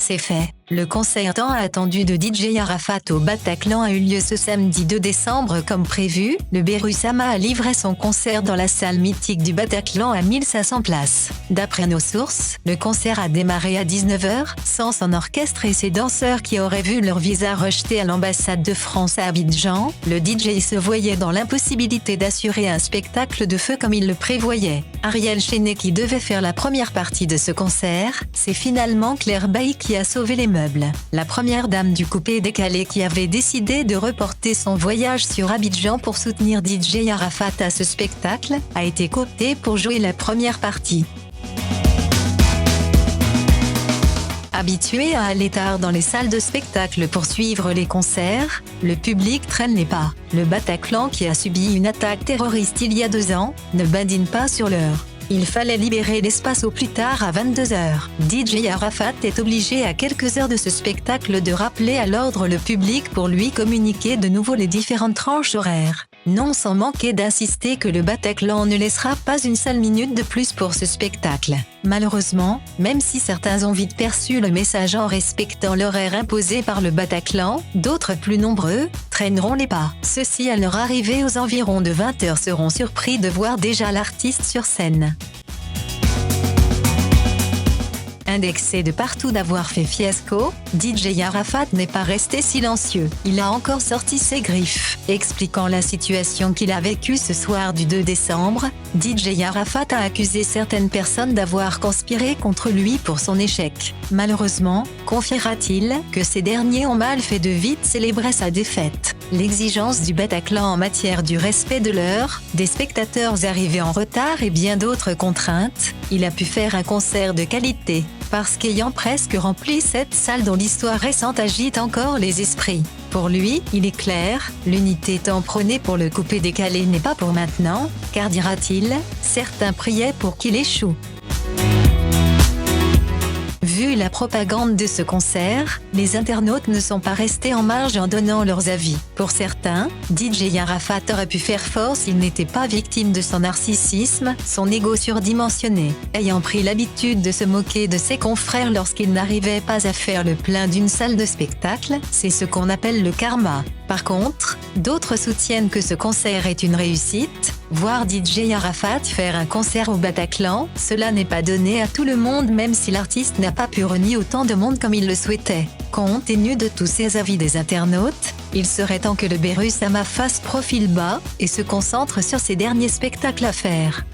C'est fait. Le concert tant attendu de DJ Arafat au Bataclan a eu lieu ce samedi 2 décembre comme prévu. Le Berusama a livré son concert dans la salle mythique du Bataclan à 1500 places. D'après nos sources, le concert a démarré à 19h, sans son orchestre et ses danseurs qui auraient vu leur visa rejeté à l'ambassade de France à Abidjan. Le DJ se voyait dans l'impossibilité d'assurer un spectacle de feu comme il le prévoyait. Ariel Chenet qui devait faire la première partie de ce concert, c'est finalement Claire Bailly qui a sauvé les meubles. La première dame du coupé décalé qui avait décidé de reporter son voyage sur Abidjan pour soutenir DJ Arafat à ce spectacle, a été cooptée pour jouer la première partie. Habitué à aller tard dans les salles de spectacle pour suivre les concerts, le public traîne les pas. Le Bataclan qui a subi une attaque terroriste il y a 2 ans, ne badine pas sur l'heure. Il fallait libérer l'espace au plus tard à 22h. DJ Arafat est obligé à quelques heures de ce spectacle de rappeler à l'ordre le public pour lui communiquer de nouveau les différentes tranches horaires. Non sans manquer d'insister que le Bataclan ne laissera pas une seule minute de plus pour ce spectacle. Malheureusement, même si certains ont vite perçu le message en respectant l'horaire imposé par le Bataclan, d'autres plus nombreux traîneront les pas. Ceux-ci à leur arrivée aux environs de 20h seront surpris de voir déjà l'artiste sur scène. Indexé de partout d'avoir fait fiasco, DJ Arafat n'est pas resté silencieux. Il a encore sorti ses griffes. Expliquant la situation qu'il a vécue ce soir du 2 décembre, DJ Arafat a accusé certaines personnes d'avoir conspiré contre lui pour son échec. Malheureusement, confiera-t-il, que ces derniers ont mal fait de vite célébrer sa défaite. L'exigence du Bataclan en matière du respect de l'heure, des spectateurs arrivés en retard et bien d'autres contraintes, il a pu faire un concert de qualité. Parce qu'ayant presque rempli cette salle dont l'histoire récente agite encore les esprits. Pour lui, il est clair, l'unité tant prônée pour le coupé décalé n'est pas pour maintenant, car dira-t-il, certains priaient pour qu'il échoue. Vu la propagande de ce concert, les internautes ne sont pas restés en marge en donnant leurs avis. Pour certains, DJ Arafat aurait pu faire fort s'il n'était pas victime de son narcissisme, son ego surdimensionné. Ayant pris l'habitude de se moquer de ses confrères lorsqu'ils n'arrivaient pas à faire le plein d'une salle de spectacle, c'est ce qu'on appelle le karma. Par contre, d'autres soutiennent que ce concert est une réussite. Voir DJ Arafat faire un concert au Bataclan, cela n'est pas donné à tout le monde même si l'artiste n'a pas pu réunir autant de monde comme il le souhaitait. Compte tenu de tous ces avis des internautes, il serait temps que le Berusama fasse profil bas et se concentre sur ses derniers spectacles à faire.